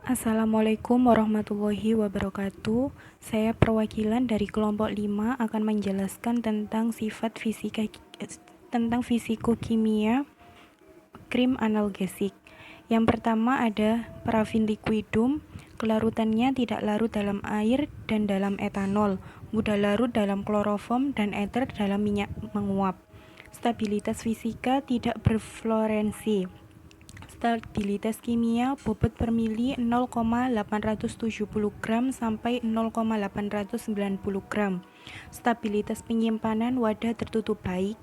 Assalamualaikum warahmatullahi wabarakatuh. Saya perwakilan dari kelompok 5 akan menjelaskan tentang fisikokimia krim analgesik. Yang pertama ada parafin liquidum. Kelarutannya tidak larut dalam air dan dalam etanol, mudah larut dalam kloroform dan ether dalam minyak menguap. Stabilitas fisika tidak berfluorensi. Stabilitas kimia bobot per mili 0,870 gram sampai 0,890 gram. Stabilitas penyimpanan wadah tertutup baik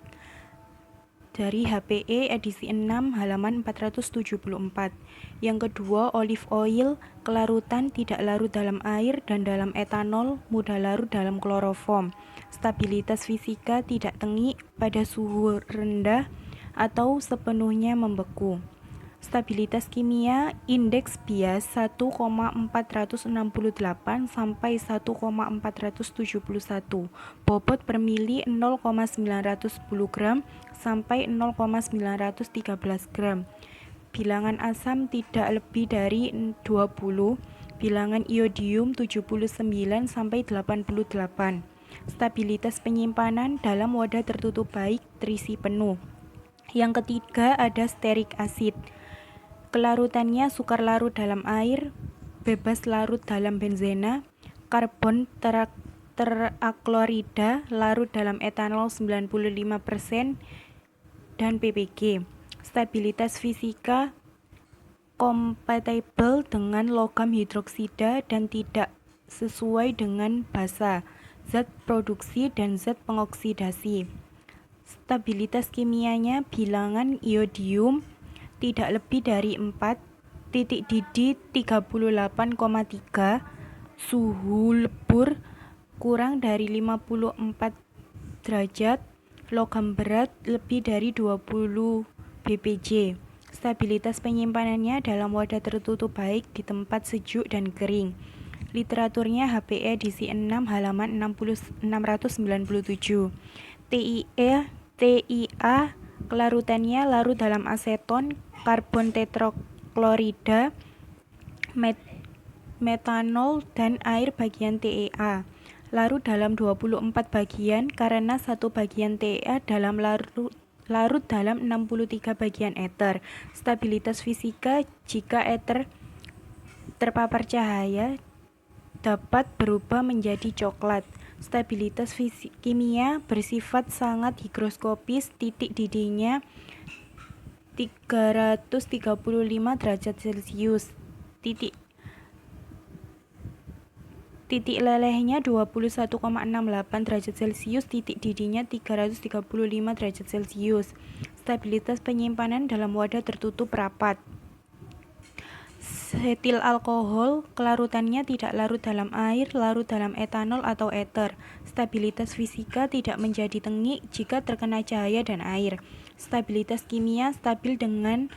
dari HPE edisi 6 halaman 474. Yang kedua, olive oil, kelarutan tidak larut dalam air dan dalam etanol, mudah larut dalam kloroform. Stabilitas fisika tidak tengik pada suhu rendah atau sepenuhnya membeku. Stabilitas kimia indeks bias 1,468 sampai 1,471. Bobot per mili 0,910 gram sampai 0,913 gram. Bilangan asam tidak lebih dari 20. Bilangan iodium 79 sampai 88. Stabilitas penyimpanan dalam wadah tertutup baik terisi penuh. Yang ketiga ada stearik acid. Kelarutannya sukar larut dalam air, bebas larut dalam benzena, karbon teraklorida larut dalam etanol 95% dan PPG. Stabilitas fisika kompatibel dengan logam hidroksida dan tidak sesuai dengan basa, zat produksi dan zat pengoksidasi. Stabilitas kimianya bilangan iodium tidak lebih dari 4, titik didih 38,3, suhu lebur kurang dari 54 derajat, logam berat lebih dari 20 bpj. Stabilitas penyimpanannya dalam wadah tertutup baik di tempat sejuk dan kering. Literaturnya HPE edisi 6 halaman 697. TIA kelarutannya larut dalam aseton, karbon tetraklorida, metanol dan air bagian TEA. Larut dalam 24 bagian karena satu bagian TEA dalam larut dalam 63 bagian ether. Stabilitas fisika jika ether terpapar cahaya dapat berubah menjadi coklat. Stabilitas kimia bersifat sangat higroskopis, titik didihnya 335 derajat Celcius, titik lelehnya 21,68 derajat Celcius, titik didihnya 335 derajat Celcius. Stabilitas penyimpanan dalam wadah tertutup rapat. Etil alkohol, kelarutannya tidak larut dalam air, larut dalam etanol atau ether. Stabilitas fisika tidak menjadi tengik jika terkena cahaya dan air. Stabilitas kimia stabil dengan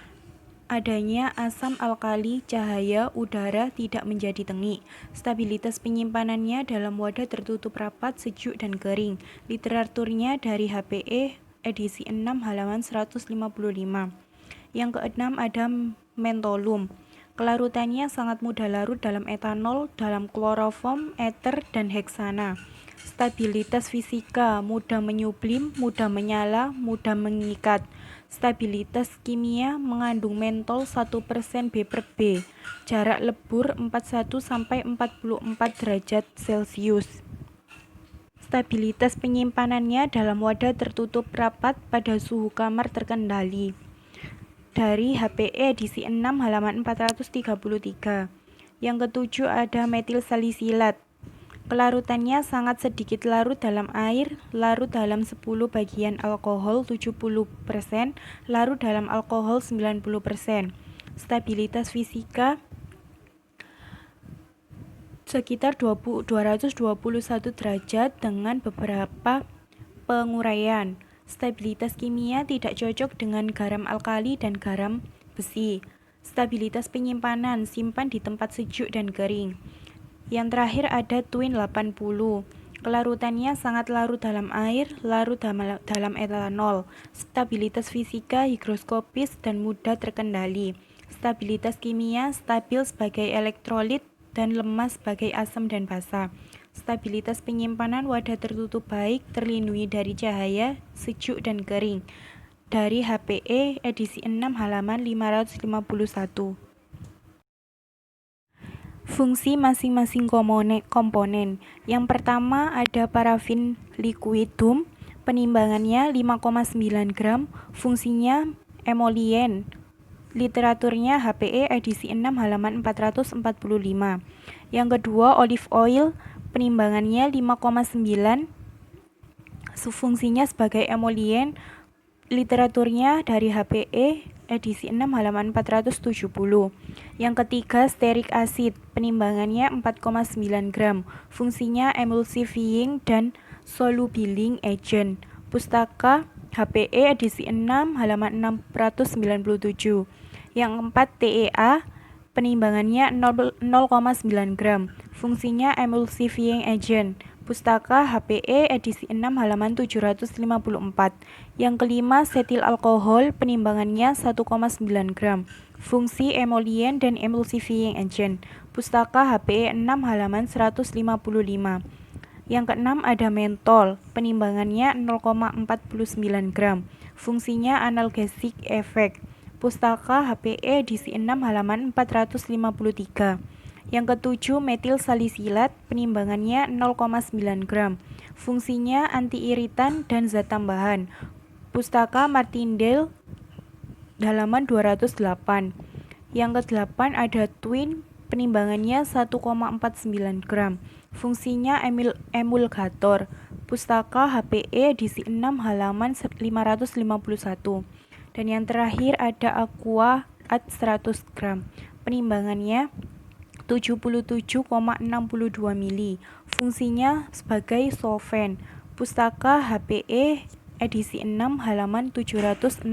adanya asam alkali, cahaya, udara tidak menjadi tengik. Stabilitas penyimpanannya dalam wadah tertutup rapat, sejuk dan kering. Literaturnya dari HPE edisi 6 halaman 155. Yang keenam ada mentolum. Kelarutannya sangat mudah larut dalam etanol, dalam kloroform, ether, dan heksana. Stabilitas fisika mudah menyublim, mudah menyala, mudah mengikat. Stabilitas kimia mengandung mentol 1% B per B. Jarak lebur 41 sampai 44 derajat Celcius. Stabilitas penyimpanannya dalam wadah tertutup rapat pada suhu kamar terkendali. Dari HPE edisi 6 halaman 433. Yang ketujuh ada metil salisilat. Kelarutannya sangat sedikit larut dalam air, larut dalam 10 bagian alkohol 70%, larut dalam alkohol 90%. Stabilitas fisika sekitar 221 derajat dengan beberapa penguraian. Stabilitas kimia tidak cocok dengan garam alkali dan garam besi. Stabilitas penyimpanan simpan di tempat sejuk dan kering. Yang terakhir ada Twin 80. Kelarutannya sangat larut dalam air, larut dalam etanol. Stabilitas fisika higroskopis dan mudah terkendali. Stabilitas kimia stabil sebagai elektrolit dan lemah sebagai asam dan basa. Stabilitas penyimpanan wadah tertutup baik, terlindungi dari cahaya, sejuk dan kering. Dari HPE edisi 6 halaman 551. Fungsi masing-masing komponen. Yang pertama ada parafin liquidum, penimbangannya 5,9 gram, fungsinya emolien. Literaturnya HPE edisi 6 halaman 445. Yang kedua olive oil, penimbangannya 5,9, fungsinya sebagai emolien. Literaturnya dari HPE edisi 6 halaman 470. Yang ketiga stearic acid, penimbangannya 4,9 gram, fungsinya emulsifying dan solubiling agent. Pustaka HPE edisi 6 halaman 697. Yang keempat TEA, penimbangannya 0,9 gram, fungsinya emulsifying agent. Pustaka HPE edisi 6 halaman 754. Yang kelima setil alkohol, penimbangannya 1,9 gram, fungsi emolien dan emulsifying agent. Pustaka HPE 6 halaman 155. Yang keenam ada mentol, penimbangannya 0,49 gram, fungsinya analgesic effect. Pustaka HPE edisi 6 halaman 453. Yang ketujuh metil salisilat, penimbangannya 0,9 gram, fungsinya antiiritan dan zat tambahan. Pustaka Martindale halaman 208. Yang ke-8 ada twin, penimbangannya 1,49 gram, fungsinya emulgator. Pustaka HPE edisi 6 halaman 551. Dan yang terakhir ada aqua at 100 gram, penimbangannya 77,62 mili, fungsinya sebagai solvent. Pustaka HPE edisi 6 halaman 766.